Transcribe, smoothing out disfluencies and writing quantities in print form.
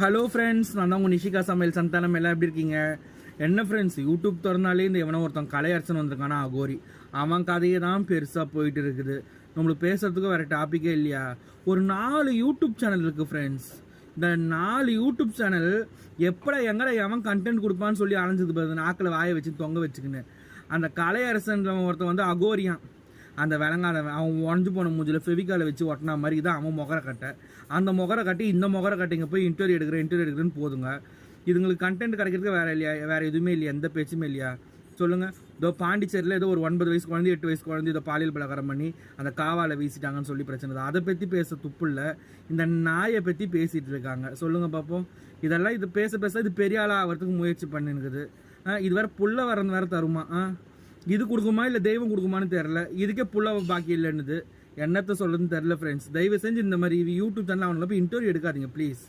Hello friends, நான் தான் உங்கள் நிஷிகா சமையல் சந்தானம். எல்லாம் எப்படி இருக்கீங்க? என்ன ஃப்ரெண்ட்ஸ், யூடியூப் திறனாலே இந்த எவனோ ஒருத்தன் கலையரசன் வந்திருக்கானா அகோரி, அவன் கதையே தான் பெருசாக போயிட்டு இருக்குது. நம்மளுக்கு பேசுறதுக்கு வேறு டாப்பிக்கே இல்லையா? ஒரு 4 யூடியூப் சேனல் இருக்குது ஃப்ரெண்ட்ஸ். இந்த 4 யூடியூப் சேனல் எப்படா எங்கடா எவன் கண்டென்ட் கொடுப்பான்னு சொல்லி அலைஞ்சது பாருது, நாக்கில் வாயை வச்சு தொங்க வச்சுக்கின்னு. அந்த கலையரசன் ஒருத்தன் வந்து அகோரியான், அந்த விளங்காத அவன் உடஞ்சு போன மூஞ்சில் ஃபெவிகாலை வச்சு ஒட்டினா மாதிரி தான் அவன் முகரை கட்டை. அந்த முகரை கட்டி இந்த முகரை கட்டிங்க போய் இன்டர்வியூ எடுக்கிறேன்னு போதுங்க. இதுங்களுக்கு கண்டென்ட் கிடைக்கிறதுக்கு வேறு இல்லையா? வேறு எதுவுமே இல்லையா? எந்த பேச்சுமே இல்லையா? சொல்லுங்கள். இதோ பாண்டிச்சேரியில் ஏதோ ஒரு 9 வயசு குழந்தை 8 வயசு குழந்தை இதை பாலியல் பலகாரம் பண்ணி அந்த காவாலை வீசிட்டாங்கன்னு சொல்லி பிரச்சனை தான். அதை பற்றி பேச துப்பு இல்லை, இந்த நாயை பற்றி பேசிகிட்டு இருக்காங்க. சொல்லுங்கள் பார்ப்போம். இதெல்லாம் இது பேச இது பெரிய ஆளாக ஆகிறதுக்கு முயற்சி பண்ணிருக்குது. இது வேறு புள்ள வரந்து வேறு தருமா? இது கொடுக்குமா இல்லை தெய்வம் கொடுக்குமான்னு தெரில. இதுக்கே புள்ள பாக்கி இல்லைன்னுது. என்னத்தை சொல்கிறதுன்னு தெரில ஃப்ரெண்ட்ஸ். தயவு செஞ்சு இந்த மாதிரி யூடியூப் சேனல் அவங்கள போய் இன்டர்வியூ எடுக்காதீங்க ப்ளீஸ்.